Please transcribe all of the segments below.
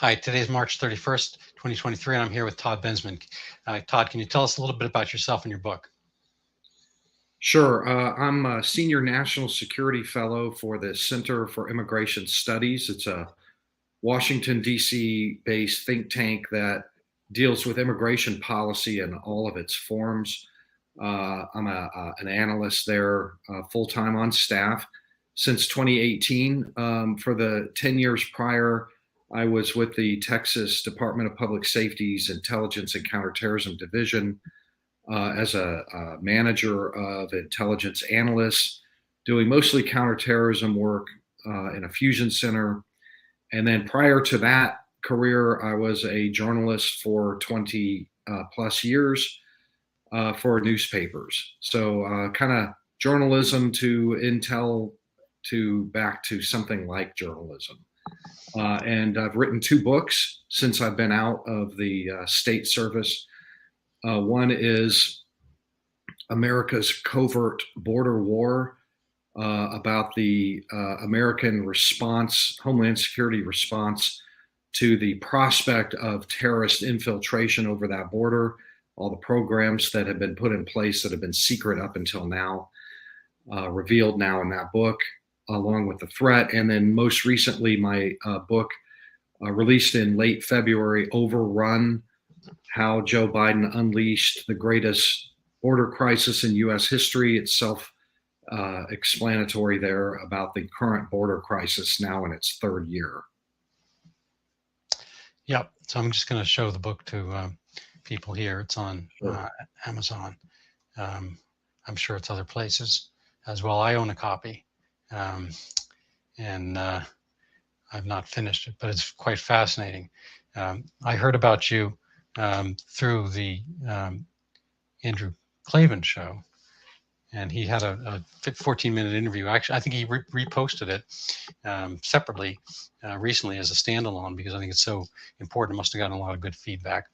Hi, today is March 31st, 2023, and I'm here with Todd Bensman. Todd, can you tell us a little bit about yourself and your book? Sure. I'm a senior national security fellow for the Center for Immigration Studies. It's a Washington, D.C. based think tank that deals with immigration policy in all of its forms. I'm an analyst there full time on staff since 2018. For the 10 years prior, I was with the Texas Department of Public Safety's Intelligence and Counterterrorism Division as a manager of intelligence analysts, doing mostly counterterrorism work in a fusion center. And then prior to that career, I was a journalist for 20 plus years for newspapers. So kind of journalism to intel to back to something like journalism. And I've written 2 books since I've been out of the state service. One is America's Covert Border War, about the American response, Homeland Security response to the prospect of terrorist infiltration over that border, all the programs that have been put in place that have been secret up until now, revealed now in that book, along with the threat. And then most recently, my book released in late February, Overrun, how Joe Biden unleashed the greatest border crisis in U.S. history. It's self-explanatory there about the current border crisis now in its 3rd year. Yep. So I'm just going to show the book to people here. It's on Amazon. I'm sure it's other places as well. I own a copy, and I've not finished it, but it's quite fascinating. I heard about you through the Andrew Klavan show, and he had a 14-minute interview. Actually, I think he reposted it separately recently as a standalone because I think it's so important. It must have gotten a lot of good feedback.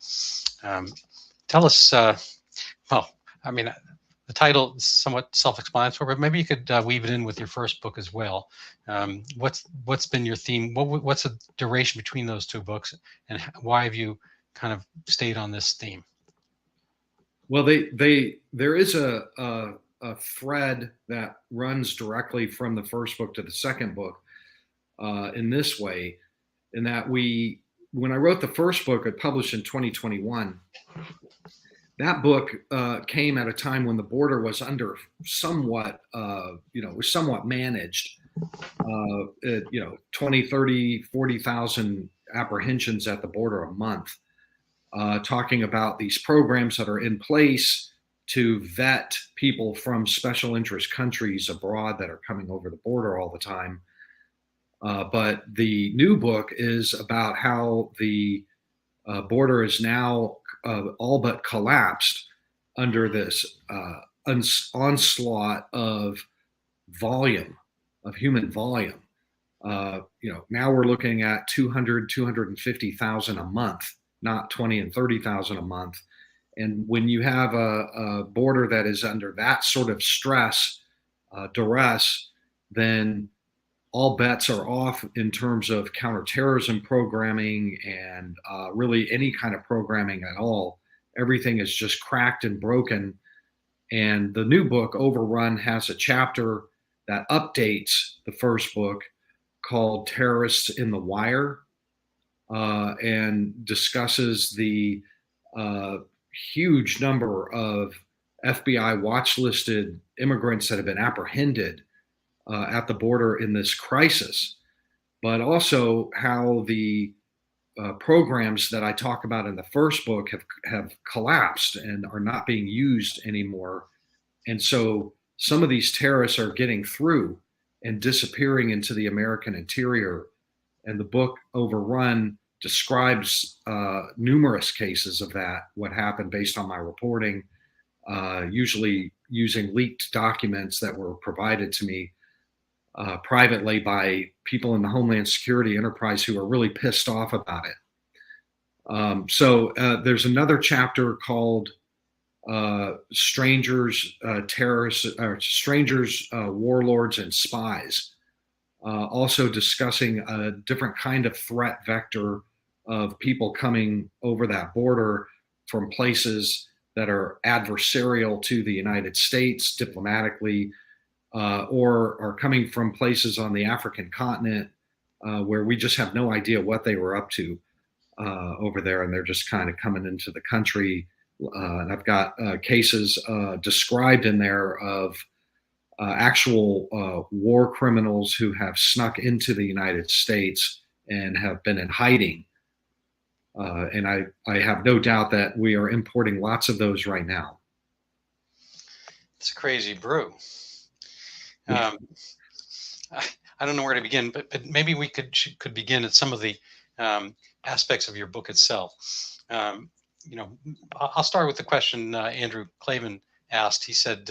Tell us, well, I mean, the title is somewhat self-explanatory, but maybe you could weave it in with your first book as well. What's been your theme? What's the duration between those 2 books, and why have you kind of stayed on this theme? Well, there is a thread that runs directly from the first book to the second book in this way, in that when I wrote the first book, it published in 2021. That book came at a time when the border was under somewhat, was somewhat managed. 20, 30, 40,000 apprehensions at the border a month. Talking about these programs that are in place to vet people from special interest countries abroad that are coming over the border all the time. But the new book is about how the border is now all but collapsed under this onslaught of volume, of human volume. Now we're looking at 250,000 a month, not 20 and 30,000 a month. And when you have a border that is under that sort of stress, duress, then all bets are off in terms of counterterrorism programming and really any kind of programming at all. Everything is just cracked and broken. And the new book, Overrun, has a chapter that updates the first book called Terrorists in the Wire, and discusses the huge number of FBI watch-listed immigrants that have been apprehended at the border in this crisis, but also how the programs that I talk about in the first book have collapsed and are not being used anymore. And so some of these terrorists are getting through and disappearing into the American interior. And the book Overrun describes numerous cases of that, what happened based on my reporting, usually using leaked documents that were provided to me privately by people in the Homeland Security enterprise who are really pissed off about it. So there's another chapter called Strangers, Terrorists, Strangers, Warlords, and Spies, also discussing a different kind of threat vector of people coming over that border from places that are adversarial to the United States diplomatically, or are coming from places on the African continent where we just have no idea what they were up to over there, and they're just kind of coming into the country. And I've got cases described in there of actual war criminals who have snuck into the United States and have been in hiding. And I have no doubt that we are importing lots of those right now. It's a crazy brew. I don't know where to begin, but maybe we could begin at some of the aspects of your book itself. I'll start with the question Andrew Klavan asked. He said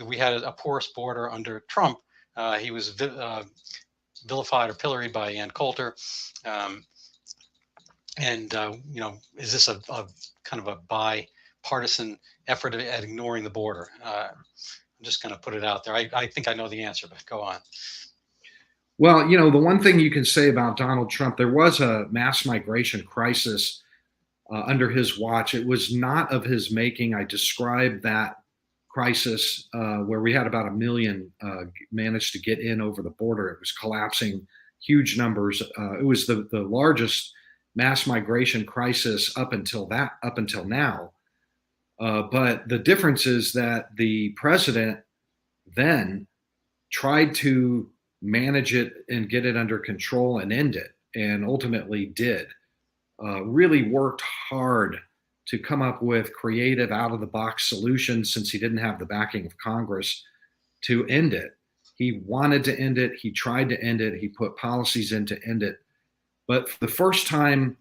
we had a porous border under Trump. He was vilified or pilloried by Ann Coulter. Is this a kind of a bipartisan effort at ignoring the border? I'm just going to put it out there. I think I know the answer, but go on. Well, the one thing you can say about Donald Trump, there was a mass migration crisis under his watch. It was not of his making. I described that crisis where we had about 1 million managed to get in over the border. It was collapsing, huge numbers. It was the largest mass migration crisis up until now. But the difference is that the president then tried to manage it and get it under control and end it, and ultimately did. Really worked hard to come up with creative, out-of-the-box solutions since he didn't have the backing of Congress to end it. He wanted to end it. He tried to end it. He put policies in to end it. But for the first time,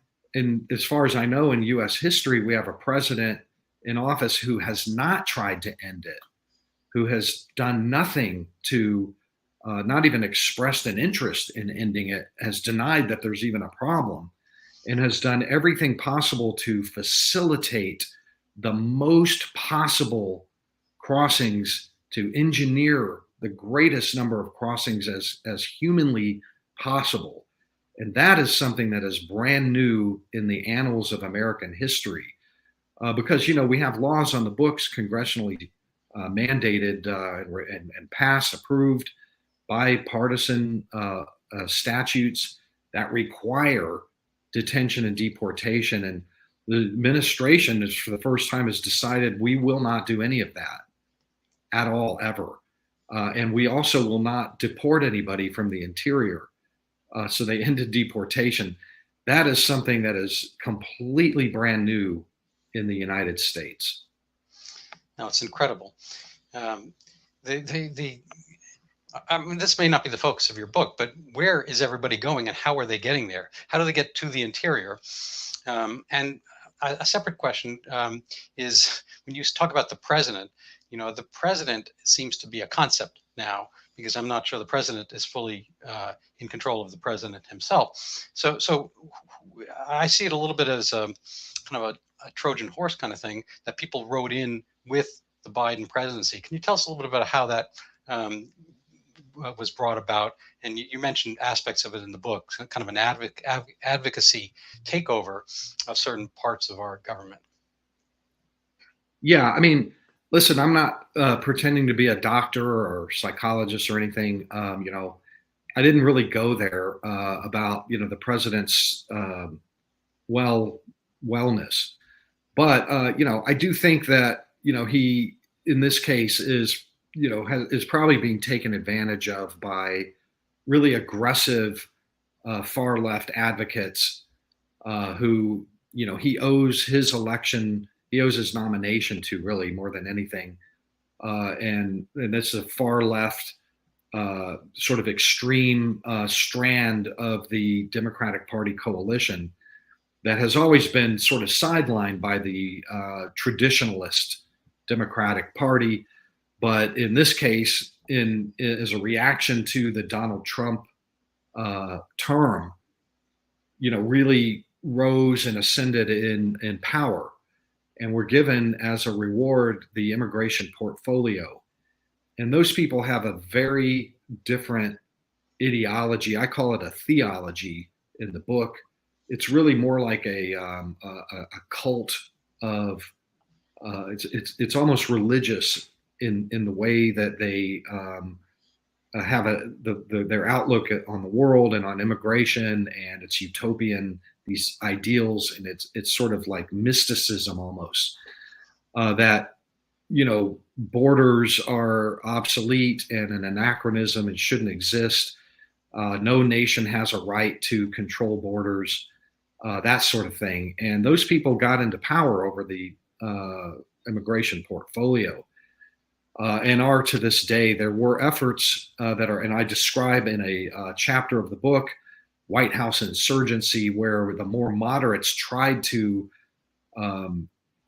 as far as I know, in U.S. history, we have a president in office who has not tried to end it, who has done nothing to not even expressed an interest in ending it, has denied that there's even a problem, and has done everything possible to facilitate the most possible crossings, to engineer the greatest number of crossings as humanly possible. And that is something that is brand new in the annals of American history. Because, we have laws on the books, congressionally mandated and passed, approved, bipartisan statutes that require detention and deportation. And the administration is, for the first time, has decided we will not do any of that at all, ever. And we also will not deport anybody from the interior. So they ended deportation. That is something that is completely brand new in the United States. No, it's incredible. This may not be the focus of your book, but where is everybody going and how are they getting there? How do they get to the interior? And a separate question is, when you talk about the president, the president seems to be a concept now, because I'm not sure the president is fully in control of the president himself. So I see it a little bit as a kind of a Trojan horse kind of thing that people rode in with the Biden presidency. Can you tell us a little bit about how that was brought about? And you mentioned aspects of it in the book, kind of an advocacy takeover of certain parts of our government. Yeah, listen, I'm not pretending to be a doctor or psychologist or anything. I didn't really go there about the president's wellness, but I do think that he, in this case, is probably being taken advantage of by really aggressive far left advocates who he owes his election. He owes his nomination to, really, more than anything. And that's a far left sort of extreme strand of the Democratic Party coalition that has always been sort of sidelined by the traditionalist Democratic Party. But in this case, as a reaction to the Donald Trump term, really rose and ascended in power, and were given as a reward the immigration portfolio. And those people have a very different ideology. I call it a theology in the book. it's really more like a cult of it's almost religious in the way that they have their outlook on the world and on immigration, and it's utopian, these ideals, and it's sort of like mysticism almost, that borders are obsolete and an anachronism and shouldn't exist. No nation has a right to control borders, that sort of thing. And those people got into power over the immigration portfolio, and are to this day. There were efforts that are, and I describe in a chapter of the book, White House Insurgency, where the more moderates tried to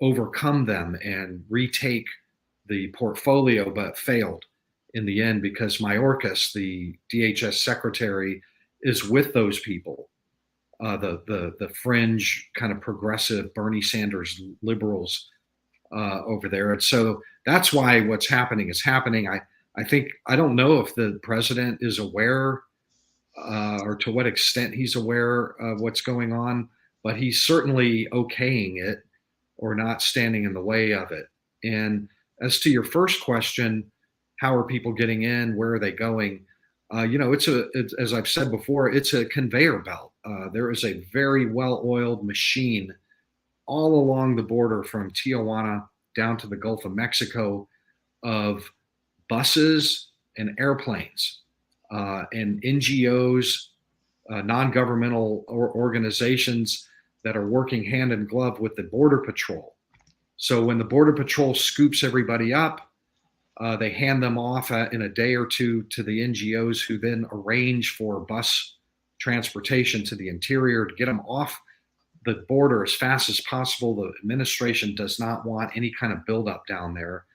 overcome them and retake the portfolio, but failed in the end because Mayorkas, the DHS secretary, is with those people, the fringe kind of progressive Bernie Sanders liberals over there. And so that's why what's happening is happening. I think, I don't know if the president is aware or to what extent he's aware of what's going on, but he's certainly okaying it or not standing in the way of it. And as to your first question, how are people getting in? Where are they going? It's as I've said before, it's a conveyor belt. There is a very well-oiled machine all along the border from Tijuana down to the Gulf of Mexico of buses and airplanes and NGOs, non-governmental organizations that are working hand in glove with the Border Patrol. So when the Border Patrol scoops everybody up, they hand them off in a day or two to the NGOs, who then arrange for bus transportation to the interior to get them off the border as fast as possible. The administration does not want any kind of buildup down there.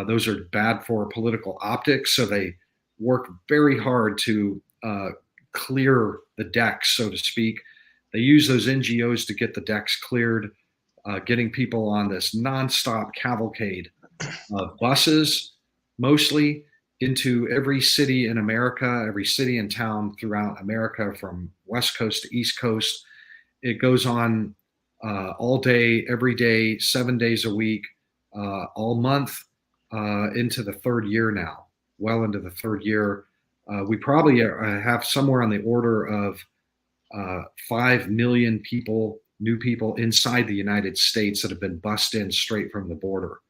Those are bad for political optics, so they work very hard to clear the decks, so to speak. They use those NGOs to get the decks cleared, getting people on this nonstop cavalcade of buses, mostly into every city in America, every city and town throughout America, from West Coast to East Coast. It goes on all day, every day, 7 days a week, all month, into the third year now, well into the third year. We probably have somewhere on the order of 5 million people, new people inside the United States that have been bussed in straight from the border.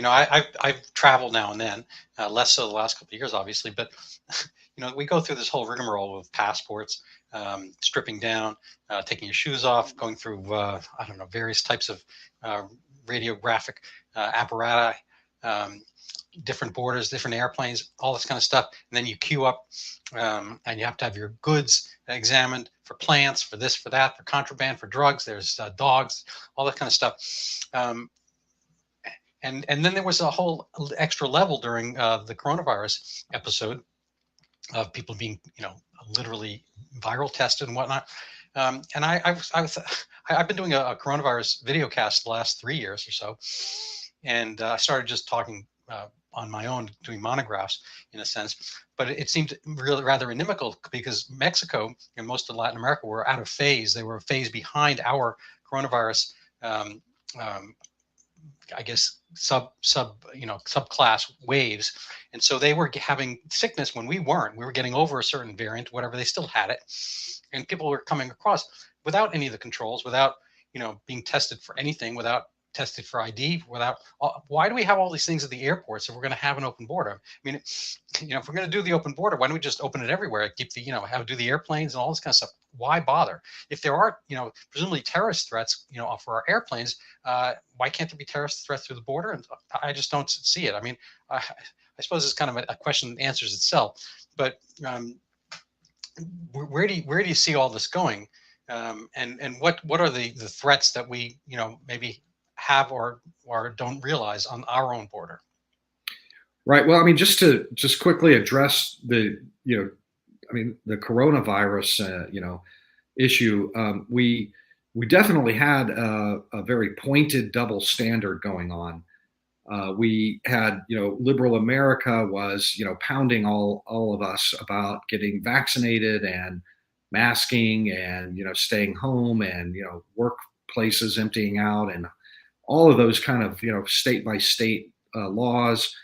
I've traveled now and then, less so the last couple of years, obviously, but we go through this whole rigmarole with passports, stripping down, taking your shoes off, going through, various types of radiographic apparatus, different borders, different airplanes, all this kind of stuff. And then you queue up and you have to have your goods examined for plants, for this, for that, for contraband, for drugs. There's dogs, all that kind of stuff. And then there was a whole extra level during the coronavirus episode of people being, literally viral tested and whatnot. And I've been doing a coronavirus video cast the last 3 years or so, and I started just talking on my own, doing monographs in a sense. But it seemed really rather inimical because Mexico and most of Latin America were out of phase. They were a phase behind our coronavirus. I guess subclass waves, and so they were having sickness when we weren't. We were getting over a certain variant, whatever. They still had it, and people were coming across without any of the controls, without being tested for anything, without tested for ID, without. Why do we have all these things at the airports if we're going to have an open border? I mean, if we're going to do the open border, why don't we just open it everywhere? Keep the do the airplanes and all this kind of stuff. Why bother? If there are presumably terrorist threats for our airplanes, why can't there be terrorist threats through the border? And I just don't see it. I mean, I suppose it's kind of a question that answers itself. But where do you see all this going? And what are the threats that we maybe have or don't realize on our own border? Right. Well, I mean, just quickly address the coronavirus, issue. We definitely had a very pointed double standard going on. We had, liberal America was, pounding all of us about getting vaccinated and masking and, staying home and, workplaces emptying out and all of those kind of, state by state laws.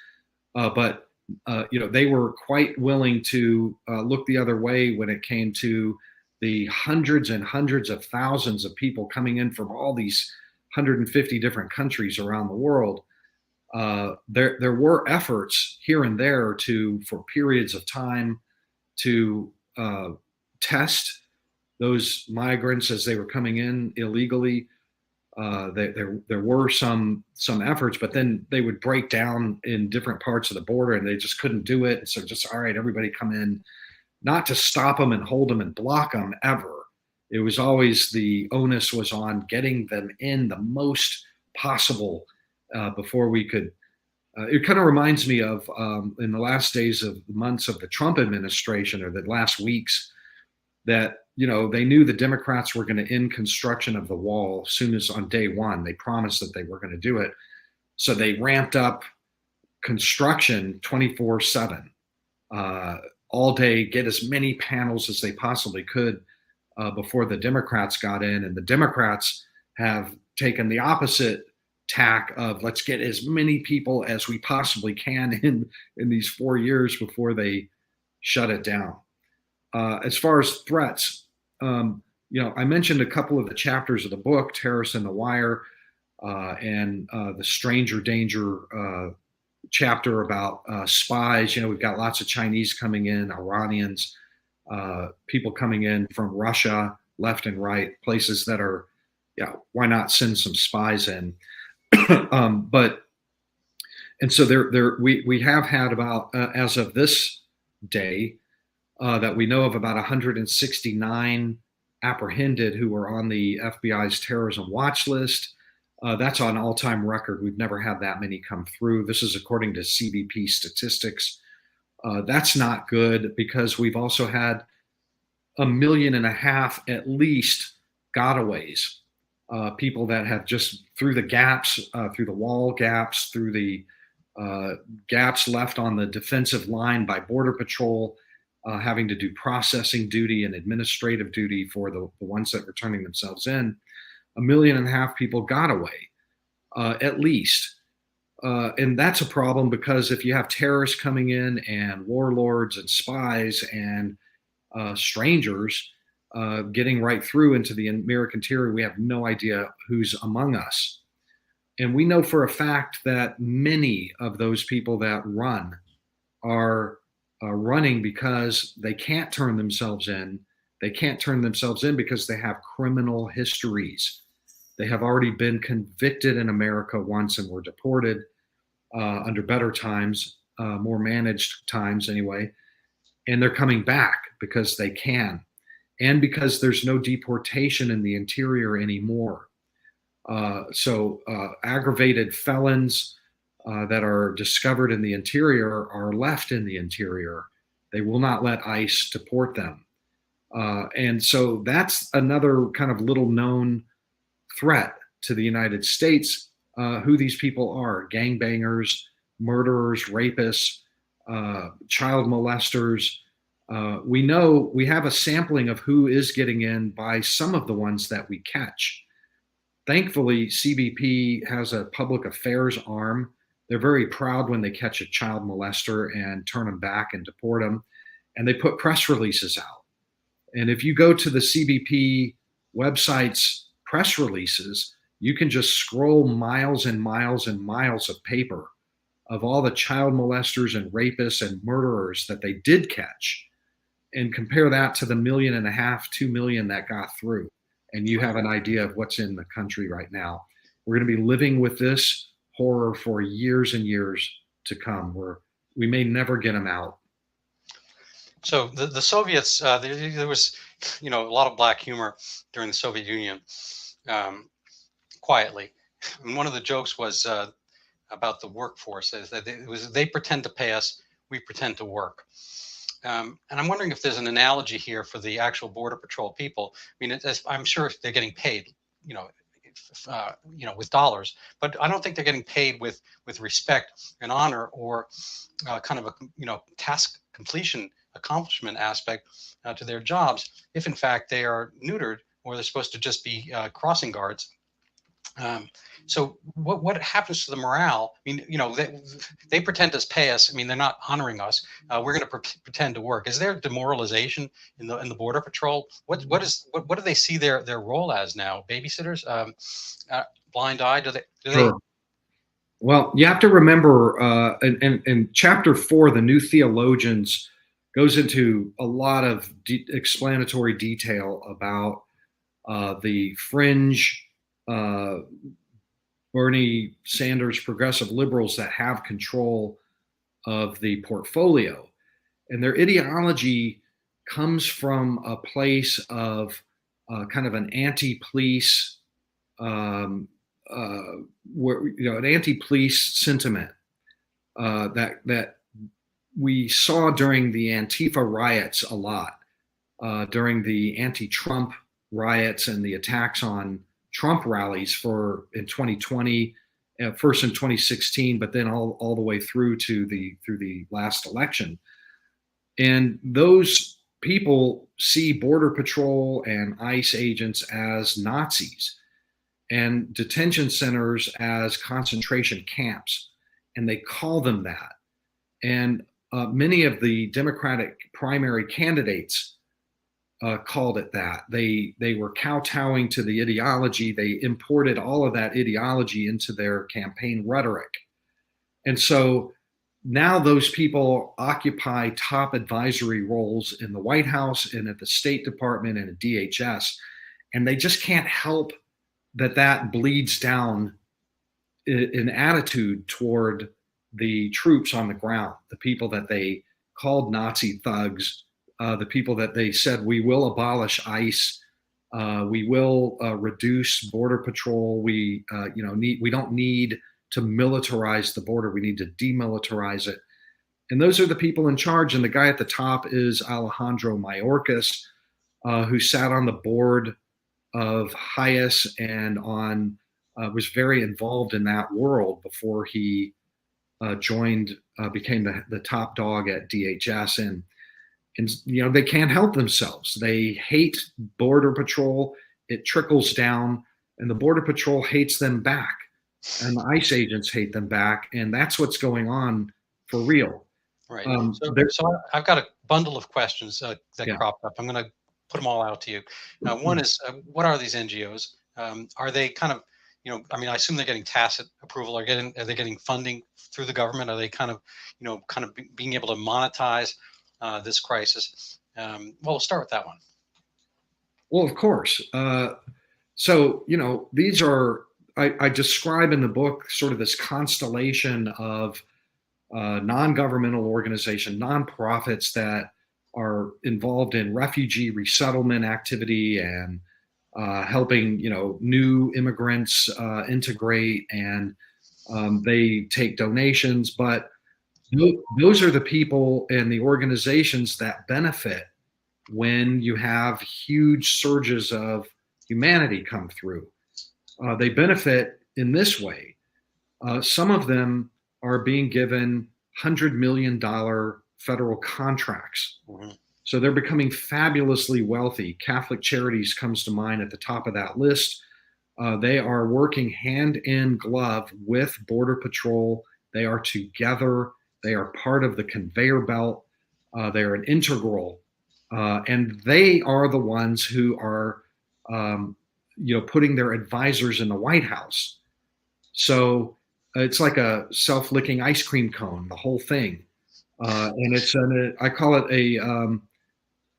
But they were quite willing to look the other way when it came to the hundreds and hundreds of thousands of people coming in from all these 150 different countries around the world. There were efforts here and there for periods of time to test those migrants as they were coming in illegally. There were some efforts, but then they would break down in different parts of the border, and they just couldn't do it. So just, all right, everybody come in, not to stop them and hold them and block them ever. It was always, the onus was on getting them in the most possible before we could. It kind of reminds me of in the last days of months of the Trump administration, or the last weeks, that they knew the Democrats were going to end construction of the wall as soon as on day one. They promised that they were going to do it. So they ramped up construction 24/7, all day, get as many panels as they possibly could before the Democrats got in. And the Democrats have taken the opposite tack of, let's get as many people as we possibly can in these 4 years before they shut it down. As far as threats, I mentioned a couple of the chapters of the book, Terrorists in the Wire, and the Stranger Danger chapter about spies. We've got lots of Chinese coming in, Iranians, people coming in from Russia, left and right, places that are, why not send some spies in? And so we have had about, as of this day, that we know of, about 169 apprehended who were on the FBI's terrorism watch list. That's an all-time record. We've never had that many come through. This is according to CBP statistics. That's not good, because we've also had 1.5 million at least gotaways, people that have just, through the gaps, through the wall gaps, through the gaps left on the defensive line by Border Patrol, having to do processing duty and administrative duty for the ones that were turning themselves in. 1.5 million people got away, at least. And that's a problem, because if you have terrorists coming in and warlords and spies and strangers getting right through into the American interior, we have no idea who's among us. And we know for a fact that many of those people that run are running because they can't turn themselves in. They can't turn themselves in because they have criminal histories. They have already been convicted in America once and were deported under better times, more managed times anyway. And they're coming back because they can, and because there's no deportation in the interior anymore. So aggravated felons that are discovered in the interior are left in the interior. They will not let ICE deport them. And so that's another kind of little known threat to the United States, who these people are: gangbangers, murderers, rapists, child molesters. We know, we have a sampling of who is getting in by some of the ones that we catch. Thankfully, CBP has a public affairs arm. They're very proud when they catch a child molester and turn them back and deport them. And they put press releases out. And if you go to the CBP website's press releases, you can just scroll miles and miles and miles of paper of all the child molesters and rapists and murderers that they did catch, and compare that to the 1.5 million, 2 million that got through. And you have an idea of what's in the country right now. We're going to be living with this horror for years and years to come, where we may never get them out. So the Soviets, there was, a lot of black humor during the Soviet Union, quietly. And one of the jokes was about the workforce, is that they pretend to pay us, we pretend to work. And I'm wondering if there's an analogy here for the actual Border Patrol people. I mean, I'm sure they're getting paid, with dollars, but I don't think they're getting paid with respect and honor, or kind of a task completion accomplishment aspect to their jobs, if in fact they are neutered, or they're supposed to just be crossing guards. So what happens to the morale? I mean, they pretend to pay us. I mean, they're not honoring us. We're going to pretend to work. Is there demoralization in the Border Patrol? What do they see their role as now? Babysitters, blind eye? Do they? Sure. Well, you have to remember, in chapter 4, the New Theologians goes into a lot of explanatory detail about the fringe Bernie Sanders progressive liberals that have control of the portfolio. And their ideology comes from a place of kind of an anti-police, an anti-police sentiment that we saw during the Antifa riots a lot, during the anti-Trump riots and the attacks on Trump rallies in 2020, first in 2016, but then all the way through the last election. And those people see Border Patrol and ICE agents as Nazis, and detention centers as concentration camps, and they call them that. And many of the Democratic primary candidates called it that. They were kowtowing to the ideology. They imported all of that ideology into their campaign rhetoric. And so now those people occupy top advisory roles in the White House and at the State Department and at DHS, and they just can't help that bleeds down in attitude toward the troops on the ground, the people that they called Nazi thugs, the people that they said, we will abolish ICE, we will reduce Border Patrol, we don't need to militarize the border, we need to demilitarize it. And those are the people in charge. And the guy at the top is Alejandro Mayorkas, who sat on the board of HIAS and was very involved in that world before he became the top dog at DHS. And they can't help themselves. They hate Border Patrol. It trickles down, and the Border Patrol hates them back, and the ICE agents hate them back. And that's what's going on for real. Right. So I've got a bundle of questions that cropped up. I'm going to put them all out to you. One is, what are these NGOs? Are they kind of, I assume they're getting tacit approval. Are they getting funding through the government? Are they kind of being able to monetize this crisis? We'll start with that one. Well, of course. So these are, I describe in the book sort of this constellation of non-governmental organization, nonprofits that are involved in refugee resettlement activity and helping new immigrants integrate, and they take donations. But those are the people and the organizations that benefit when you have huge surges of humanity come through. They benefit in this way. Some of them are being given $100 million federal contracts. Mm-hmm. So they're becoming fabulously wealthy. Catholic Charities comes to mind at the top of that list. They are working hand in glove with Border Patrol. They are together. They are part of the conveyor belt. They are an integral. And they are the ones who are, putting their advisors in the White House. So it's like a self-licking ice cream cone, the whole thing. And I call it an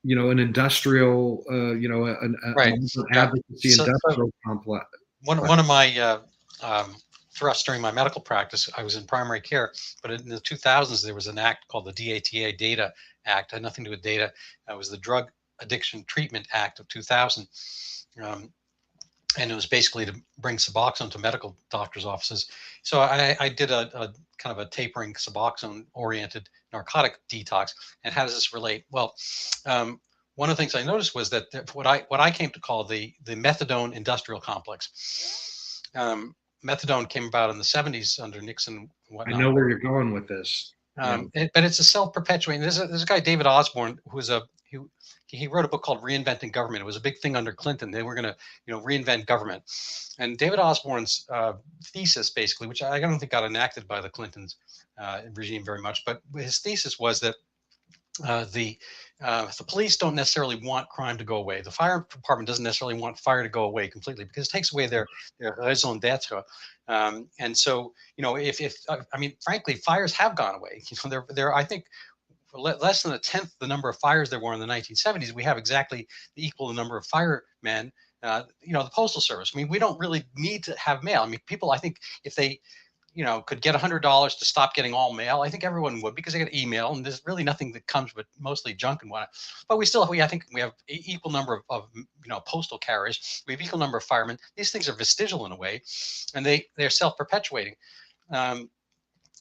industrial, right. An advocacy industrial complex. One of my thrusts during my medical practice, I was in primary care, but in the 2000s, there was an act called the DATA Data Act. It had nothing to do with data. It was the Drug Addiction Treatment Act of 2000. And it was basically to bring Suboxone to medical doctors' offices. So I did a kind of a tapering Suboxone-oriented narcotic detox. And how does this relate? Well, one of the things I noticed was that what I came to call the methadone industrial complex. Methadone came about in the 70s under Nixon and I whatnot. know where you're going with this. But it's a self-perpetuating. There's a guy, David Osborne, who he wrote a book called Reinventing Government. It was a big thing under Clinton. They were going to reinvent government. And David Osborne's thesis, basically, which I don't think got enacted by the Clintons regime very much, but his thesis was that the police don't necessarily want crime to go away. The fire department doesn't necessarily want fire to go away completely because it takes away their raison d'être. And so, if I mean, frankly, fires have gone away. They're I think less than a tenth the number of fires there were in the 1970s. We have exactly the equal number of firemen. The Postal Service. I mean, we don't really need to have mail. I mean, people, I think if they could get $100 to stop getting all mail, I think everyone would, because they get email and there's really nothing that comes but mostly junk and whatnot. But I think we have equal number of postal carriers. We have equal number of firemen. These things are vestigial in a way, and they're self-perpetuating.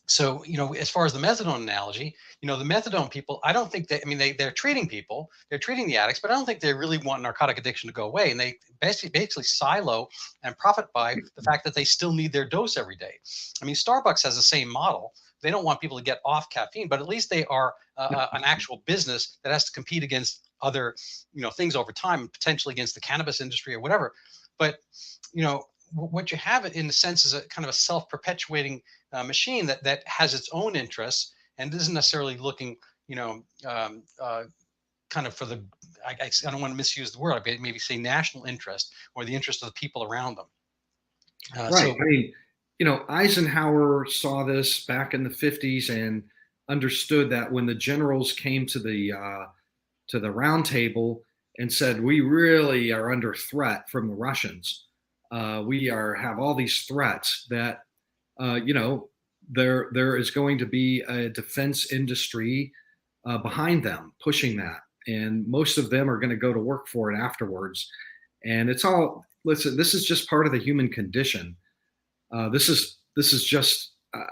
So, as far as the methadone analogy, the methadone people, I don't think they're treating people, they're treating the addicts, but I don't think they really want narcotic addiction to go away. And they basically silo and profit by the fact that they still need their dose every day. I mean, Starbucks has the same model. They don't want people to get off caffeine, but at least they are an actual business that has to compete against other, things over time, potentially against the cannabis industry or whatever. But, what you have in a sense is a kind of a self-perpetuating machine that has its own interests and isn't necessarily looking, kind of for the, I don't want to misuse the word, I maybe say national interest or the interest of the people around them. Right. So, I mean, Eisenhower saw this back in the 50s and understood that when the generals came to the round table and said, we really are under threat from the Russians. We have all these threats that, there is going to be a defense industry behind them pushing that. And most of them are going to go to work for it afterwards. And listen, this is just part of the human condition. This is just, I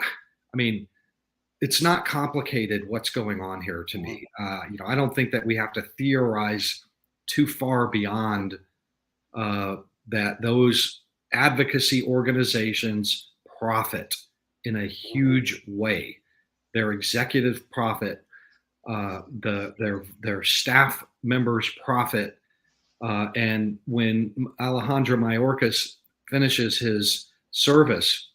mean, it's not complicated what's going on here to me. I don't think that we have to theorize too far beyond that those advocacy organizations profit in a huge way. Their executive profit, their staff members profit, and when Alejandro Mayorkas finishes his service,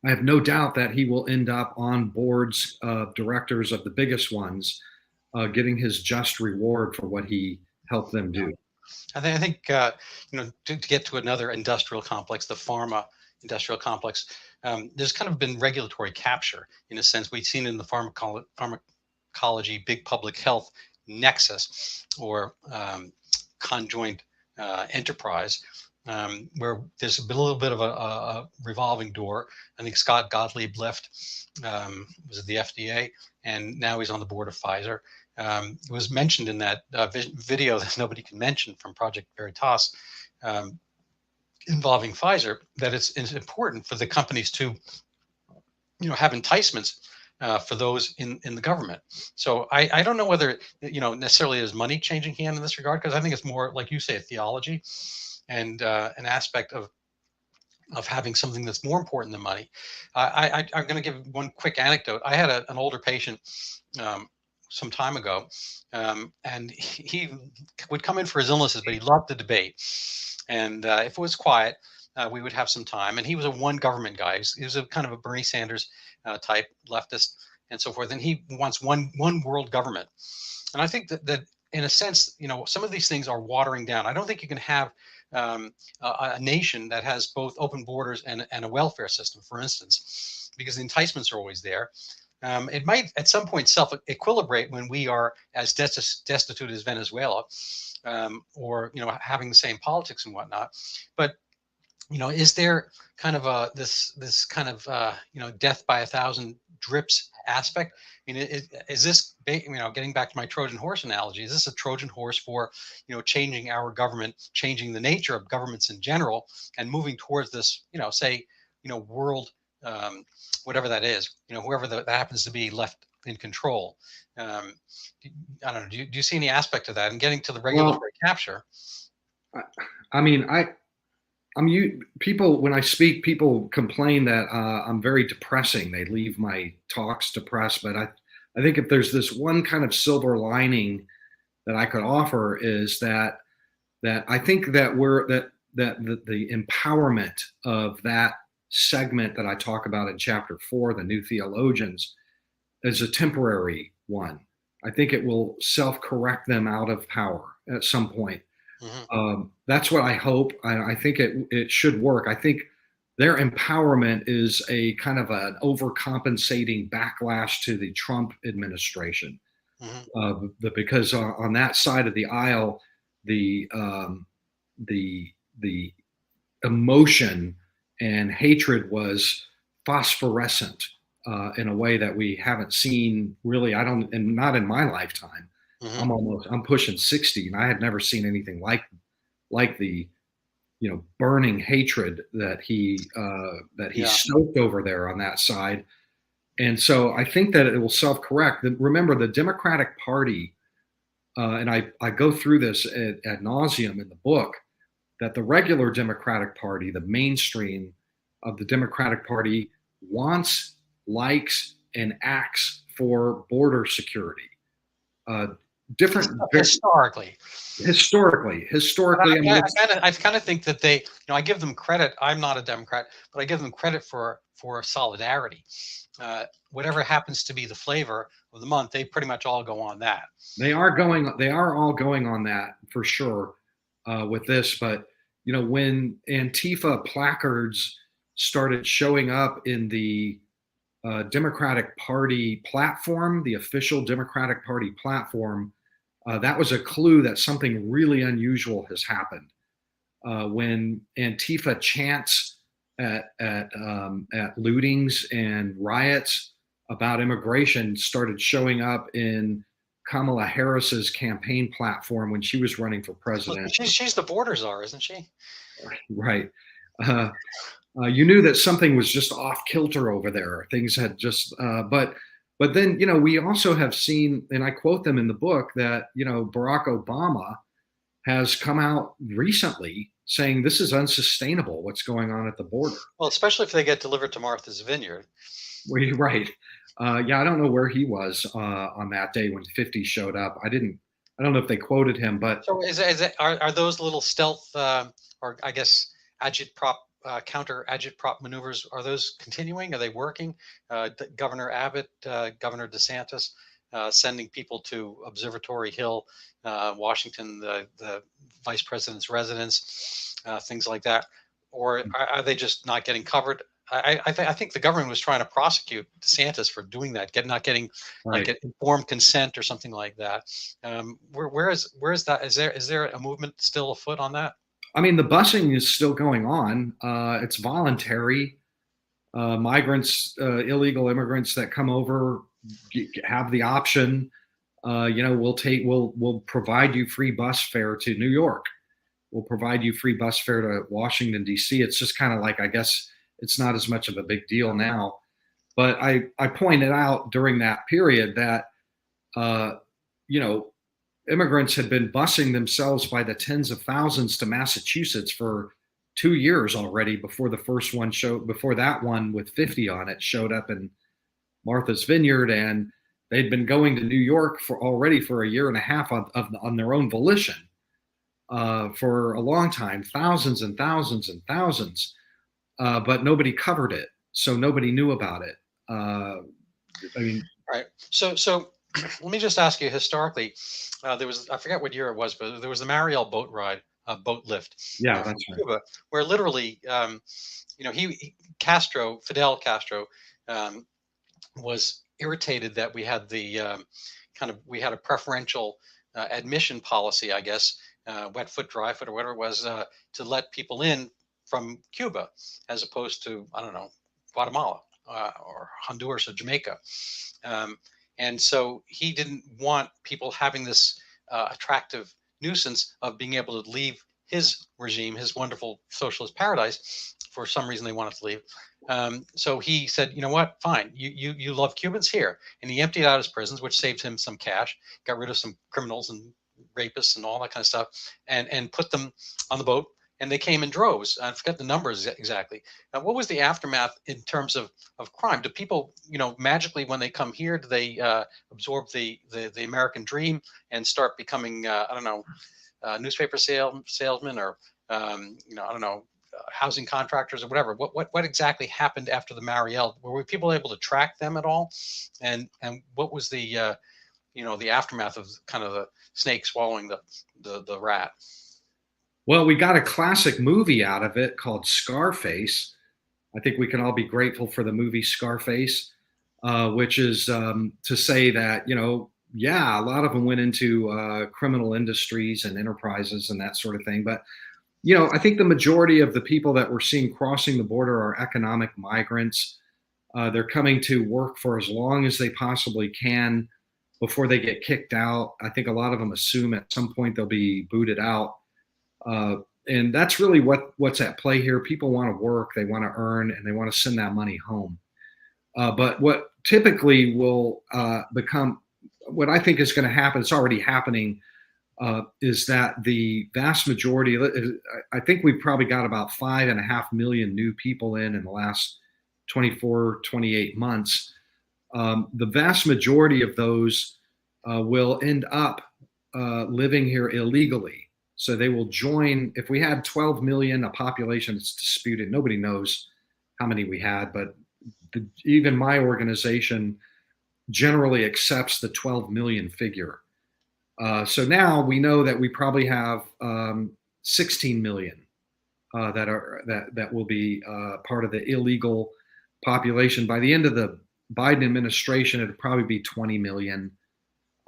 I have no doubt that he will end up on boards of directors of the biggest ones, getting his just reward for what he helped them do. I think to get to another industrial complex, the pharma industrial complex, there's kind of been regulatory capture in a sense. We've seen in the pharmacology, big public health nexus or conjoint enterprise, where there's a little bit of a revolving door. I think Scott Gottlieb left, was at the FDA, and now he's on the board of Pfizer. It was mentioned in that video that nobody can mention from Project Veritas involving Pfizer that it's important for the companies to, have enticements for those in the government. So I don't know whether necessarily is money changing hand in this regard, because I think it's more like you say, a theology and an aspect of having something that's more important than money. I'm going to give one quick anecdote. I had an older patient some time ago, and he would come in for his illnesses, but he loved the debate. And if it was quiet, we would have some time. And he was a one government guy. He was a kind of a Bernie Sanders type leftist and so forth. And he wants one world government. And I think that in a sense, some of these things are watering down. I don't think you can have a nation that has both open borders and a welfare system, for instance, because the enticements are always there. It might at some point self-equilibrate when we are as destitute as Venezuela, or having the same politics and whatnot. But is there kind of this kind of death by 1,000 drips aspect? I mean, is this getting back to my Trojan horse analogy? Is this a Trojan horse for changing our government, changing the nature of governments in general, and moving towards this world? Whatever that is, whoever that happens to be left in control. Um, I don't know. Do you see any aspect of that? And getting to the Well, regulatory capture. I mean, people, when I speak, people complain that I'm very depressing. They leave my talks depressed, but I think if there's this one kind of silver lining that I could offer is that I think that the empowerment of that segment that I talk about in chapter 4, the new theologians, is a temporary one. I think it will self-correct them out of power at some point. Mhm. That's what I hope. I think it should work. I think their empowerment is a kind of an overcompensating backlash to the Trump administration, Mhm. because on that side of the aisle, the um, the the emotion and hatred was phosphorescent in a way that we haven't seen really. I don't, and not in my lifetime. Mhm. I'm pushing 60, and I had never seen anything like the burning hatred that he Yeah. stoked over there on that side. And so I think that it will self-correct. Remember, the Democratic Party, and I go through this ad nauseum in the book, that the regular Democratic Party, the mainstream of the Democratic Party, wants, likes, and acts for border security. Uh, different, Historically. historically. I mean, it's I kind of think that they, I give them credit. I'm not a Democrat, but I give them credit for solidarity. Whatever happens to be the flavor of the month, they pretty much all go on that. they are all going on that for sure with this. But when Antifa placards started showing up in the Democratic Party platform, the official Democratic Party platform, that was a clue that something really unusual has happened. When Antifa chants at lootings and riots about immigration started showing up in Kamala Harris's campaign platform when she was running for Well, president. she's the border czar, isn't she? Right. Uh, you knew that something was just off kilter over there. Things had just, but then we also have seen, and I quote them in the book, that Barack Obama has come out recently saying this is unsustainable. What's going on at the border? Well, especially if they get delivered to Martha's Vineyard. Well, you're right. Yeah, I don't know where he was on that day when 50 showed up. I don't know if they quoted him, but So are those little stealth or I guess agitprop counter agitprop maneuvers, are those continuing? Are they working? Governor Abbott, Governor DeSantis, sending people to Observatory Hill, Washington, the vice president's residence, things like that, or are they just not getting covered? I think the government was trying to prosecute DeSantis for doing that, not getting like right. an informed consent or something like that. Where is that? Is there a movement still afoot on that? I mean, the busing is still going on. It's voluntary. Migrants, illegal immigrants that come over have the option. We'll provide you free bus fare to New York. We'll provide you free bus fare to Washington D.C. It's just kind of like, I guess it's not as much of a big deal now. But I pointed out during that period that uh, you know immigrants had been busing themselves by the tens of thousands to Massachusetts for 2 years already before that one with 50 on it showed up in Martha's Vineyard, and they'd been going to New York for a year and a half on their own volition for a long time, thousands and thousands and thousands, but nobody covered it, so nobody knew about it. I mean, Right. So let me just ask you historically, there was, I forget what year it was, but there was the Mariel boat ride, boat lift yeah, from that's right. Cuba, where literally, Fidel Castro, um, was irritated that we had we had a preferential admission policy, I guess, wet foot, dry foot, or whatever it was, to let people in from Cuba, as opposed to, I don't know, Guatemala or Honduras or Jamaica. Um, and so he didn't want people having this attractive nuisance of being able to leave his regime, his wonderful socialist paradise, for some reason they wanted to leave. So he said, you know what, fine, you love Cubans here, and he emptied out his prisons, which saved him some cash, got rid of some criminals and rapists and all that kind of stuff, and put them on the boat. And they came in droves. I forget the numbers exactly. Now, what was the aftermath in terms of crime? Do people, magically when they come here, do they absorb the American dream and start becoming, I don't know, newspaper salesmen, or I don't know, housing contractors or whatever? What exactly happened after the Mariel? Were people able to track them at all? And what was the the aftermath of kind of the snake swallowing the rat? Well, we got a classic movie out of it called Scarface. I think we can all be grateful for the movie Scarface, which is to say that, yeah, a lot of them went into criminal industries and enterprises and that sort of thing. But, I think the majority of the people that we're seeing crossing the border are economic migrants. They're coming to work for as long as they possibly can before they get kicked out. I think a lot of them assume at some point they'll be booted out. And that's really what's at play here. People want to work, they want to earn, and they want to send that money home. But what typically will become, what I think is going to happen, it's already happening, is that the vast majority, I think we've probably got about 5.5 million new people in the last 24, 28 months. The vast majority of those will end up living here illegally. So they will join. If we had 12 million, a population that's disputed, nobody knows how many we had, but even my organization generally accepts the 12 million figure. So now we know that we probably have 16 million that will be part of the illegal population. By the end of the Biden administration, it'll probably be 20 million.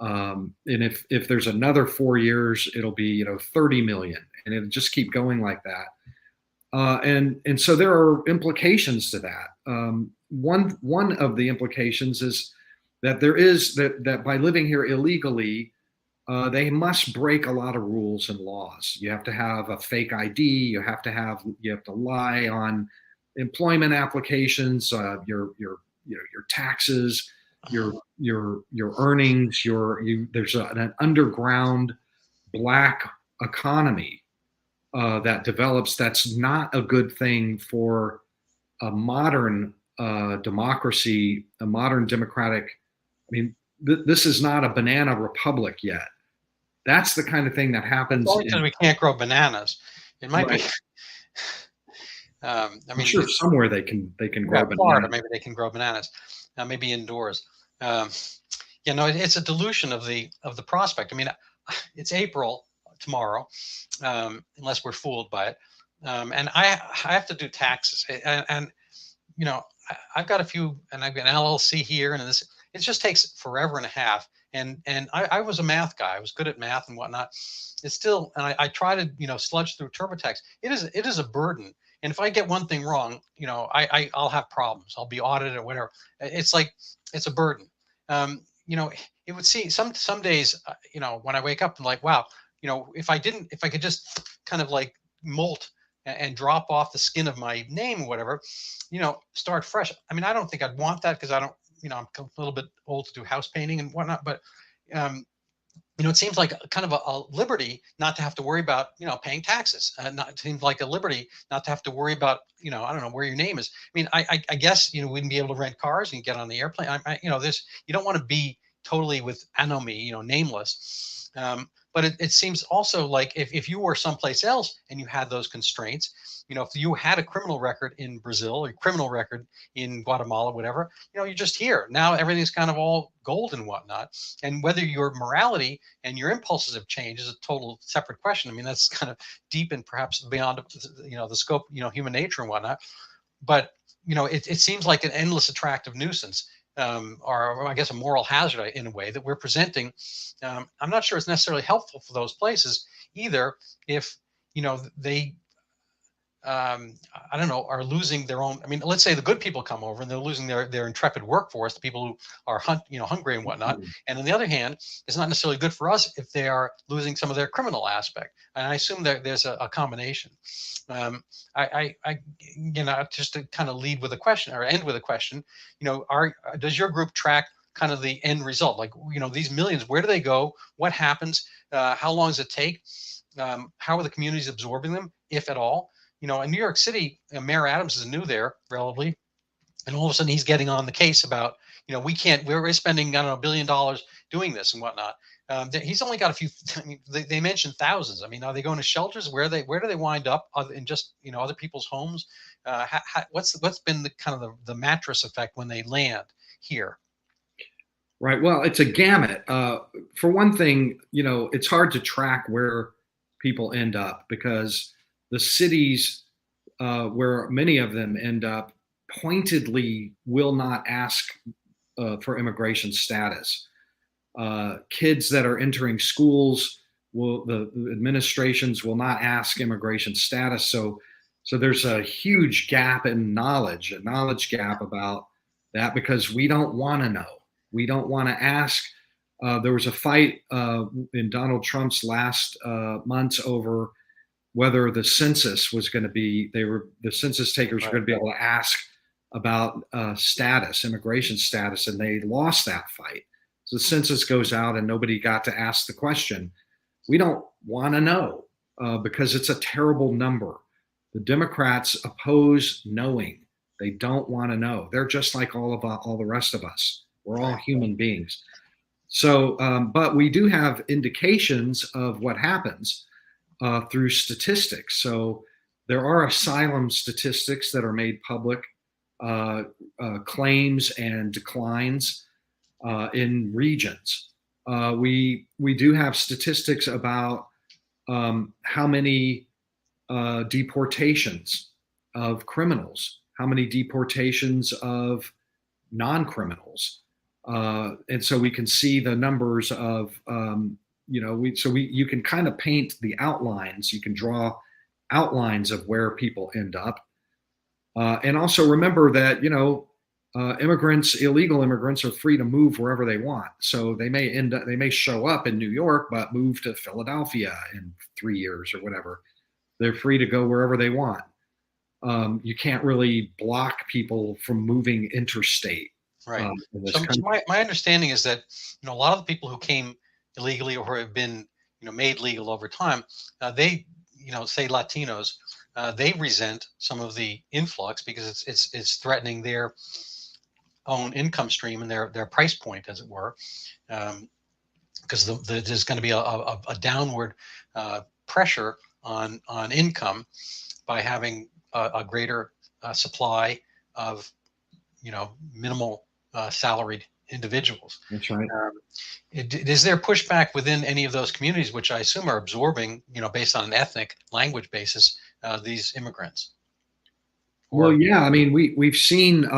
And if there's another 4 years, it'll be 30 million, and it'll just keep going like that. And so there are implications to that. One of the implications is that there is that by living here illegally, they must break a lot of rules and laws. You have to have a fake ID. You have to lie on employment applications, your taxes, your earnings, there's an underground black economy that develops. That's not a good thing for a modern democracy, a modern democratic. I mean, this is not a banana republic yet. That's the kind of thing that happens. Only because we can't grow bananas. It might Right. be. I'm sure somewhere they can grow bananas. Florida, maybe they can grow bananas. Maybe indoors. It's a dilution of the prospect. I mean, it's April tomorrow, unless we're fooled by it. And I have to do taxes, and I've got a few, and I've got an LLC here, and this. It just takes forever and a half. And I was a math guy. I was good at math and whatnot. It's still, and I try to sludge through TurboTax. It is a burden. And if I get one thing wrong, I'll have problems. I'll be audited or whatever. It's like it's a burden. It would see some days, when I wake up, I'm like, wow, if I could just kind of like molt and drop off the skin of my name or whatever, start fresh. I mean, I don't think I'd want that because I don't, I'm a little bit old to do house painting and whatnot, but it seems like kind of a liberty not to have to worry about, paying taxes. It seems like a liberty not to have to worry about, I don't know where your name is. I mean, I guess, we wouldn't be able to rent cars and get on the airplane. You don't want to be totally with anomy, nameless. But it seems also like if you were someplace else and you had those constraints, if you had a criminal record in Brazil or a criminal record in Guatemala, whatever, you're just here. Now everything's kind of all gold and whatnot. And whether your morality and your impulses have changed is a total separate question. I mean, that's kind of deep and perhaps beyond, the scope, human nature and whatnot. But, it seems like an endless attractive nuisance. Or I guess a moral hazard in a way that we're presenting. I'm not sure it's necessarily helpful for those places either if, they I don't know, are losing their own. I mean, let's say the good people come over and they're losing their intrepid workforce, the people who are hungry and whatnot. And on the other hand, it's not necessarily good for us if they are losing some of their criminal aspect. And I assume that there's a combination. Just to kind of lead with a question or end with a question, does your group track kind of the end result? Like, these millions, where do they go? What happens? How long does it take? How are the communities absorbing them, if at all? In New York City, Mayor Adams is new there relatively, and all of a sudden he's getting on the case about, we're spending, I don't know, $1 billion doing this and whatnot. He's only got a few. I mean, they mentioned thousands. I mean, are they going to shelters? Where do they wind up in just other people's homes? What's been the kind of the mattress effect when they land here? Right. Well, it's a gamut. For one thing, it's hard to track where people end up because the cities where many of them end up pointedly will not ask for immigration status. Kids that are entering schools the administrations will not ask immigration status. So there's a huge gap in knowledge, a knowledge gap about that because we don't want to know. We don't want to ask. There was a fight in Donald Trump's last months over whether the census was going to be, the census takers were going to be able to ask about status, immigration status, and they lost that fight. So the census goes out and nobody got to ask the question. We don't want to know because it's a terrible number. The Democrats oppose knowing. They don't want to know. They're just like all the rest of us. We're all human beings. So, but we do have indications of what happens through statistics. So there are asylum statistics that are made public, claims and declines in regions. We do have statistics about how many deportations of criminals, how many deportations of non-criminals. And so we can see the numbers of, you can kind of paint the outlines. You can draw outlines of where people end up. And also remember that, illegal immigrants are free to move wherever they want. So they may show up in New York, but move to Philadelphia in 3 years or whatever. They're free to go wherever they want. You can't really block people from moving interstate. Right. So my understanding is that, a lot of the people who came illegally or have been, made legal over time, they, say Latinos, they resent some of the influx because it's threatening their own income stream and their price point, as it were, because there's going to be a downward pressure on income by having a greater supply of, minimal salaried individuals. That's right. Is there pushback within any of those communities, which I assume are absorbing, based on an ethnic language basis, these immigrants? Well, yeah. I mean, we've seen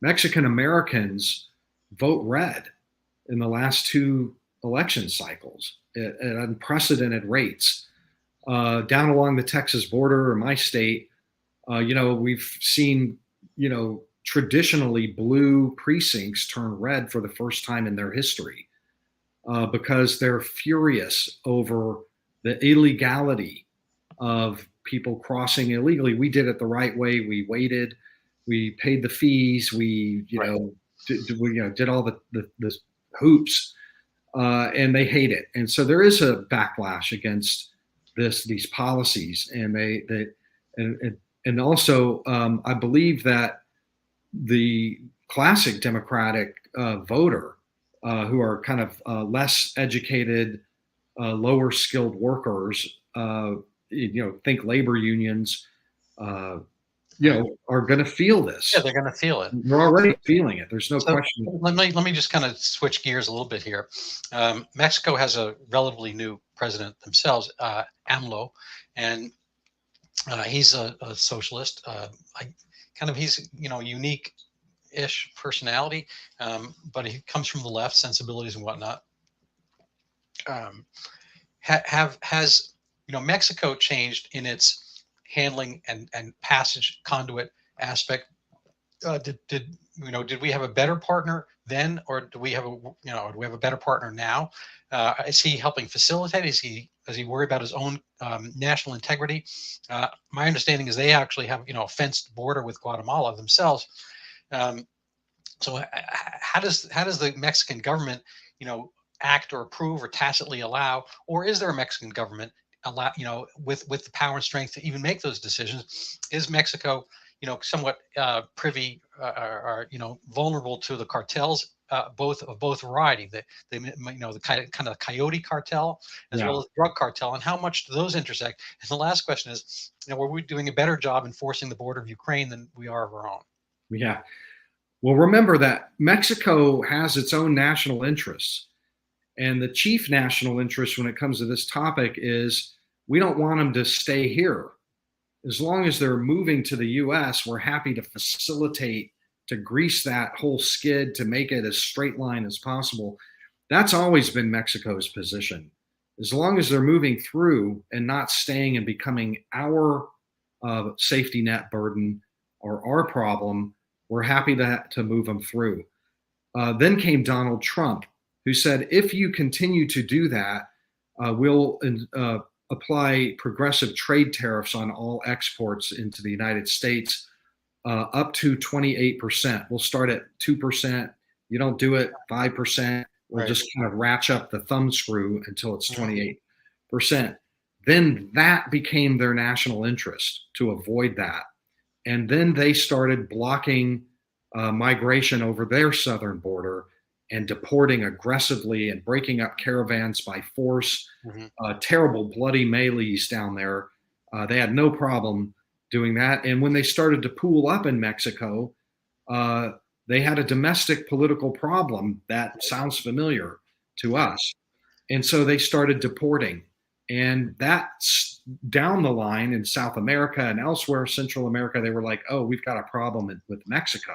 Mexican Americans vote red in the last 2 election cycles at unprecedented rates. Down along the Texas border, or my state, we've seen, traditionally blue precincts turn red for the first time in their history because they're furious over the illegality of people crossing illegally. We did it the right way. We waited. We paid the fees. We, did all the hoops, and they hate it. And so there is a backlash against these policies, and also I believe that the classic Democratic voter, who are kind of less educated, lower skilled workers, think labor unions, are going to feel this. Yeah, they're going to feel it. They're already feeling it. There's no question. Let me just kind of switch gears a little bit here. Mexico has a relatively new president themselves, AMLO, and he's a socialist. He's unique-ish personality, but he comes from the left, sensibilities and whatnot. Has Mexico changed in its handling and passage conduit aspect. Did we have a better partner then, or do we have a better partner now? Is he helping facilitate? Does he worry about his own national integrity? My understanding is they actually have a fenced border with Guatemala themselves. So how does the Mexican government act or approve or tacitly allow, or is there a Mexican government allow with the power and strength to even make those decisions? Is Mexico somewhat privy or vulnerable to the cartels, both variety, the kind of coyote cartel as well as drug cartel, and how much do those intersect? And the last question is, were we doing a better job enforcing the border of Ukraine than we are of our own? Yeah. Well, remember that Mexico has its own national interests. And the chief national interest when it comes to this topic is we don't want them to stay here. As long as they're moving to the US, we're happy to facilitate, to grease that whole skid, to make it as straight line as possible. That's always been Mexico's position. As long as they're moving through and not staying and becoming our safety net burden or our problem, we're happy to move them through. Then came Donald Trump, who said, if you continue to do that, we'll apply progressive trade tariffs on all exports into the United States up to 28%. We'll start at 2%. You don't do it, 5%. We'll just kind of ratchet up the thumb screw until it's 28%. Then that became their national interest, to avoid that. And then they started blocking migration over their southern border and deporting aggressively and breaking up caravans by force, terrible bloody melees down there. They had no problem doing that. And when they started to pool up in Mexico, they had a domestic political problem that sounds familiar to us. And so they started deporting. And that's down the line in South America and elsewhere, Central America, they were like, oh, we've got a problem with Mexico.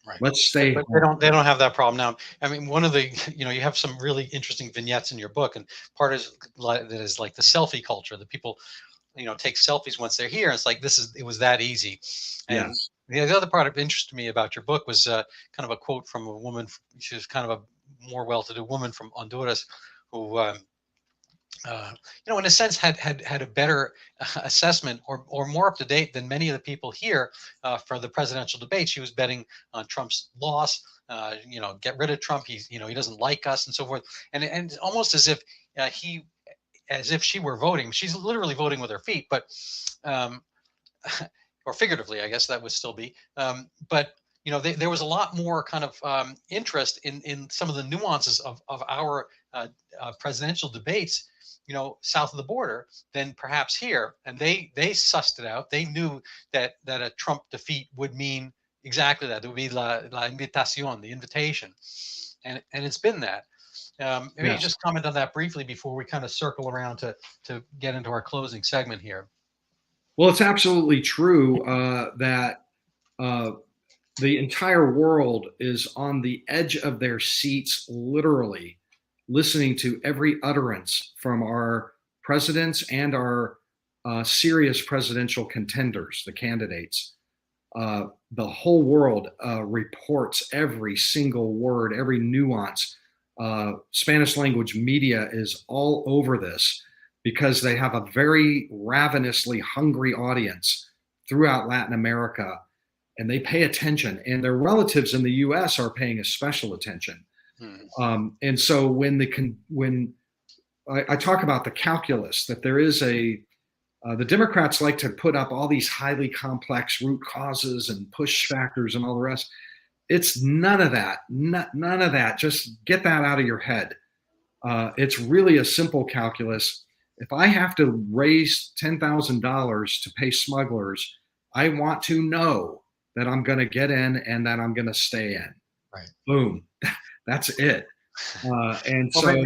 Right. Let's stay. But they don't have that problem now. I mean, one of the, you have some really interesting vignettes in your book, and part is that is like the selfie culture, that people, take selfies once they're here. And it's like, it was that easy. And Yes. the other part of interest to me about your book was kind of a quote from a woman. She was kind of a more well-to-do woman from Honduras who, in a sense, had a better assessment or more up to date than many of the people here for the presidential debate. She was betting on Trump's loss. Get rid of Trump. He doesn't like us and so forth. And almost as if she were voting. She's literally voting with her feet, but or figuratively, I guess that would still be. But there was a lot more kind of interest in some of the nuances of our presidential debates, south of the border than perhaps here. And they sussed it out. They knew that a Trump defeat would mean exactly that. It would be la invitación, the invitation. And it's been that. Maybe you just comment on that briefly before we kind of circle around to get into our closing segment here. Well, it's absolutely true that the entire world is on the edge of their seats, literally, listening to every utterance from our presidents and our serious presidential contenders, the candidates. The whole world reports every single word, every nuance. Spanish language media is all over this because they have a very ravenously hungry audience throughout Latin America, and they pay attention, and their relatives in the US are paying a special attention. And so when I talk about the calculus, that there is the Democrats like to put up all these highly complex root causes and push factors and all the rest. It's none of that. None of that. Just get that out of your head. It's really a simple calculus. If I have to raise $10,000 to pay smugglers, I want to know that I'm going to get in and that I'm going to stay in. Right. Boom. That's it. And so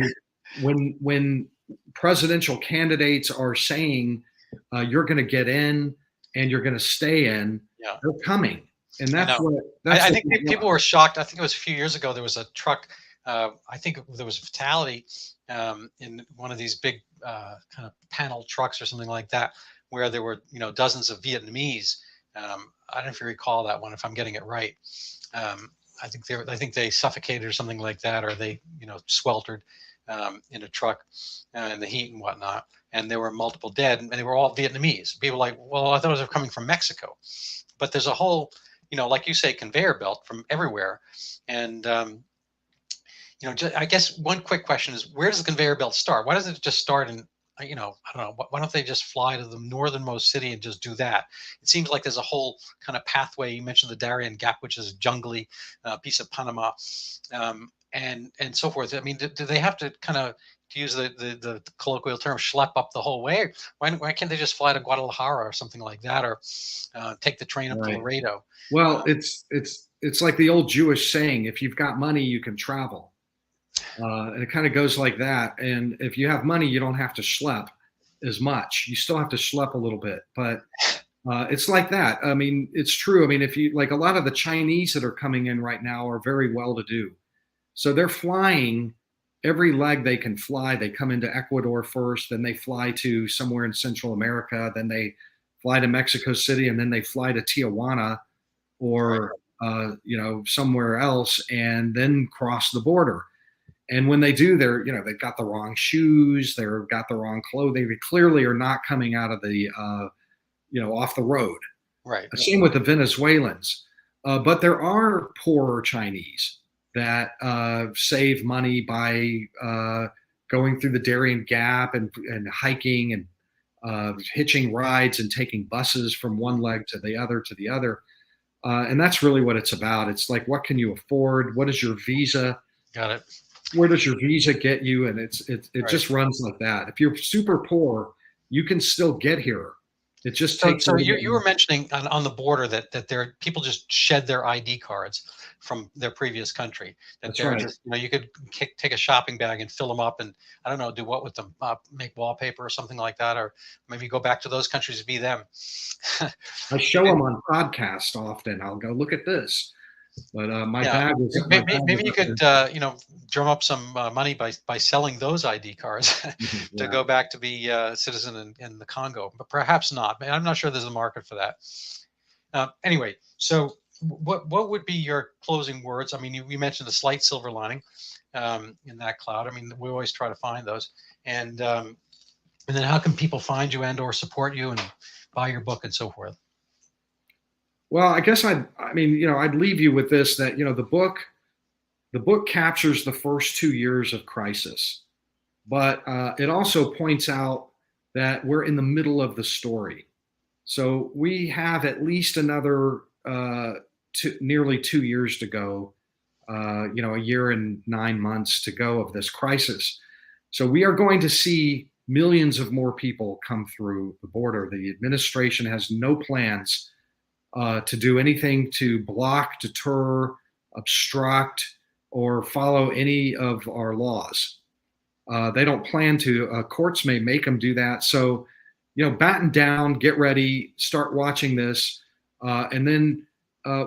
when presidential candidates are saying you're going to get in and you're going to stay in, they're coming. And that's I think people were shocked. I think it was a few years ago. There was a truck. I think there was a fatality in one of these big kind of panel trucks or something like that, where there were, dozens of Vietnamese. I don't know if you recall that one, if I'm getting it right. I think they suffocated or something like that, or they, sweltered in a truck in the heat and whatnot. And there were multiple dead, and they were all Vietnamese. People were like, well, I thought those were coming from Mexico. But there's a whole, like you say, conveyor belt from everywhere. And, I guess one quick question is, where does the conveyor belt start? Why doesn't it just start in, I don't know, why don't they just fly to the northernmost city and just do that? It seems like there's a whole kind of pathway. You mentioned the Darien Gap, which is a jungly piece of Panama, and so forth. I mean, do they have to kind of, to use the colloquial term, schlep up the whole way? Why can't they just fly to Guadalajara or something like that, or take the train up to Laredo? Well, it's like the old Jewish saying: if you've got money, you can travel. And it kind of goes like that. And if you have money, you don't have to schlep as much. You still have to schlep a little bit, but it's like that. I mean, it's true. I mean, if you like, a lot of the Chinese that are coming in right now are very well to do. So they're flying every leg they can fly. They come into Ecuador first, then they fly to somewhere in Central America, then they fly to Mexico City, and then they fly to Tijuana or, somewhere else, and then cross the border. And when they do, they've got the wrong shoes, they've got the wrong clothing. They clearly are not coming out of the, off the road. Right. Same with the Venezuelans. But there are poorer Chinese that save money by going through the Darien Gap and hiking and hitching rides and taking buses from one leg to the other to the other. And that's really what it's about. It's like, what can you afford? What is your visa? Got it. Where does your visa get you? And it Right. just runs like that. If you're super poor, you can still get here. It just takes. So you were mentioning on the border that there people just shed their ID cards from their previous country. That's right. Just, you could take a shopping bag and fill them up, and I don't know, do what with them? Make wallpaper or something like that, or maybe go back to those countries to be them. I show them on podcast often. I'll go, look at this. But my bag was. Maybe you could, drum up some money by selling those ID cards to go back to be a citizen in the Congo, but perhaps not. I'm not sure there's a market for that. Anyway, so what would be your closing words? I mean, you mentioned the slight silver lining in that cloud. I mean, we always try to find those, and then how can people find you and or support you and buy your book and so forth? Well, I guess I'd leave you with this, that, the book captures the first 2 years of crisis, but it also points out that we're in the middle of the story. So we have at least another nearly 2 years to go, a year and 9 months to go of this crisis. So we are going to see millions of more people come through the border. The administration has no plans to do anything to block, deter, obstruct, or follow any of our laws. They don't plan to. Courts may make them do that. So, batten down, get ready, start watching this. And then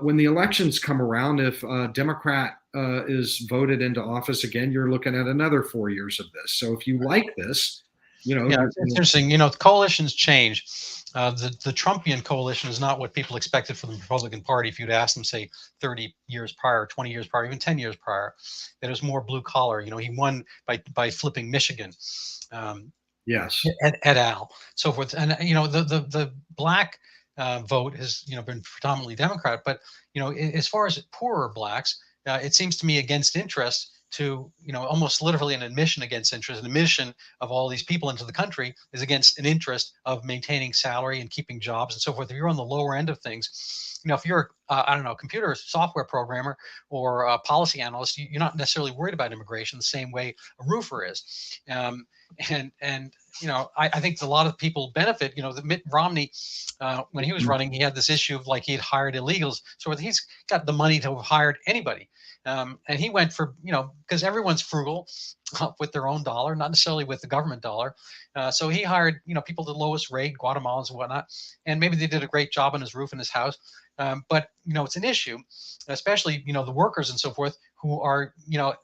when the elections come around, if a Democrat is voted into office again, you're looking at another 4 years of this. So if you like this, it's interesting. Coalitions change. The Trumpian coalition is not what people expected from the Republican Party. If you'd asked them, say, 30 years prior, 20 years prior, even 10 years prior, that it was more blue collar. He won by flipping Michigan. Yes. Et al. So forth. And the black vote has been predominantly Democrat, but as far as poorer blacks, it seems to me against interest to almost literally an admission against interest. An admission of all these people into the country is against an interest of maintaining salary and keeping jobs and so forth. If you're on the lower end of things, if you're a computer software programmer or a policy analyst, you're not necessarily worried about immigration the same way a roofer is. I think a lot of people benefit. The Mitt Romney, when he was running, he had this issue of he had hired illegals. So he's got the money to have hired anybody. And he went for, because everyone's frugal with their own dollar, not necessarily with the government dollar. So he hired, people the lowest rate, Guatemalans and whatnot. And maybe they did a great job on his roof in his house. But, it's an issue, especially, the workers and so forth who are,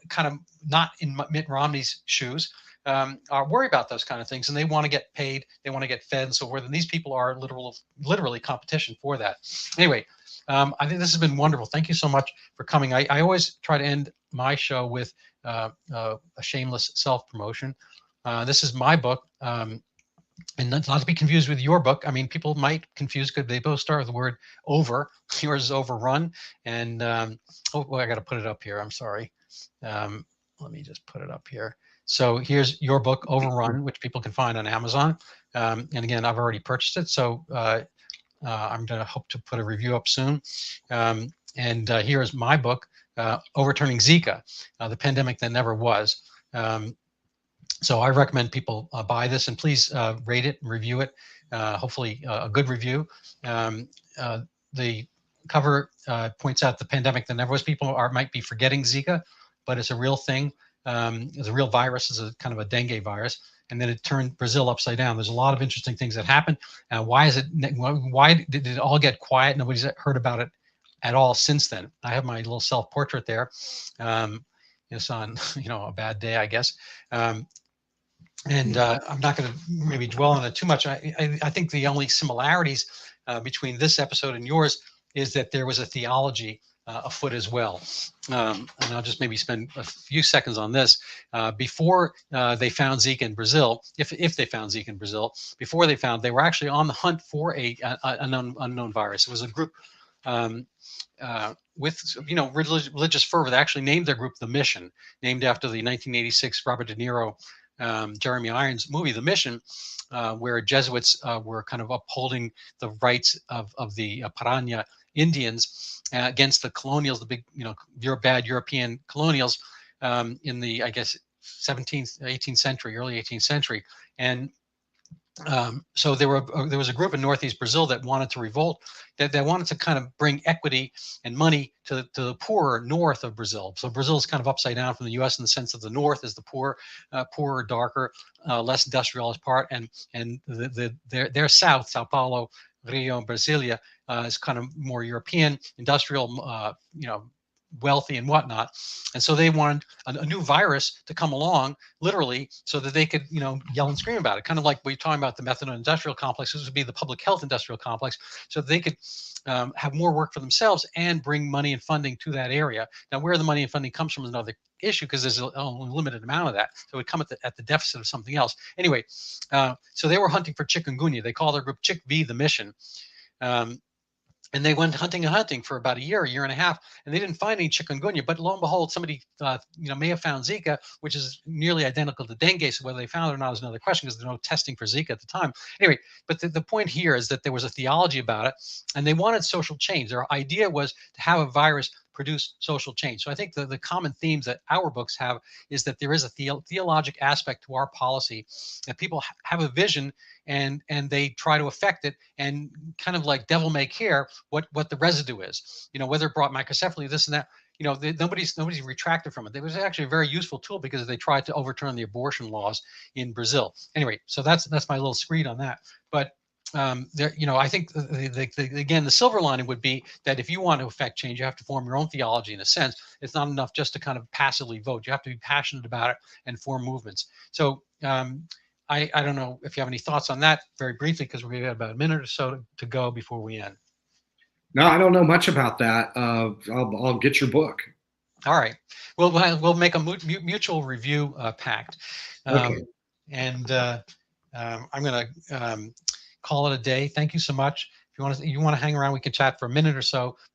kind of not in Mitt Romney's shoes. worry about those kind of things, and they want to get paid, they want to get fed, and so forth. And these people are literally competition for that. Anyway, I think this has been wonderful. Thank you so much for coming. I always try to end my show with a shameless self-promotion. This is my book. And not to be confused with your book. I mean, people might confuse because they both start with the word over. Yours is Overrun. And oh, well, I got to put it up here. I'm sorry. Let me just put it up here. So here's your book, Overrun, which people can find on Amazon. And again, I've already purchased it. So I'm going to hope to put a review up soon. And here is my book, Overturning Zika, the pandemic that never was. So I recommend people buy this, and please rate it and review it. Hopefully a good review. The cover points out the pandemic that never was. People might be forgetting Zika, but it's a real thing. It's a real virus. It's a kind of a dengue virus. And then it turned Brazil upside down. There's a lot of interesting things that happened. Why did it all get quiet? Nobody's heard about it at all since then. I have my little self-portrait there. It's on, a bad day, I guess. And I'm not going to maybe dwell on it too much. I think the only similarities between this episode and yours is that there was a theology afoot as well. And I'll just maybe spend a few seconds on this. Before they found Zika in Brazil, if they found Zika in Brazil, they were actually on the hunt for an unknown virus. It was a group with religious fervor. They actually named their group The Mission, named after the 1986 Robert De Niro Jeremy Irons movie, The Mission, where Jesuits were kind of upholding the rights of the Parana Indians against the colonials, the big, bad European colonials in the, I guess, 17th, 18th century, early 18th century. And so there was a group in Northeast Brazil that wanted to revolt, that wanted to kind of bring equity and money to the poorer north of Brazil. So Brazil is kind of upside down from the U.S. in the sense that the north is the poorer, darker, less industrialized part, and their south, Sao Paulo, Rio, Brasilia, is kind of more European, industrial, wealthy and whatnot. And so they wanted a new virus to come along, literally, so that they could, yell and scream about it. Kind of like we're talking about the methadone industrial complex. This would be the public health industrial complex, so that they could have more work for themselves and bring money and funding to that area. Now, where the money and funding comes from is another issue, because there's only a limited amount of that. So it would come at the deficit of something else. Anyway, so they were hunting for chikungunya. They call their group Chick V, the Mission. And they went hunting for about a year and a half, and they didn't find any chikungunya. But lo and behold, somebody may have found Zika, which is nearly identical to dengue. So whether they found it or not is another question, because there's no testing for Zika at the time. Anyway, but the point here is that there was a theology about it, and they wanted social change. Their idea was to have a virus produce social change. So I think the common themes that our books have is that there is a theologic aspect to our policy, that people have a vision and they try to affect it, and kind of like devil may care what the residue is, whether it brought microcephaly, this and that. Nobody's retracted from it. It was actually a very useful tool, because they tried to overturn the abortion laws in Brazil. Anyway, so that's my little screed on that. But I think again, the silver lining would be that if you want to affect change, you have to form your own theology. In a sense, it's not enough just to kind of passively vote. You have to be passionate about it and form movements. So I don't know if you have any thoughts on that, very briefly, because we have about a minute or so to go before we end. No, I don't know much about that. I'll get your book. All right. We'll make a mutual review pact. Okay. And I'm going to call it a day. Thank you so much. If you want to hang around, we can chat for a minute or so. But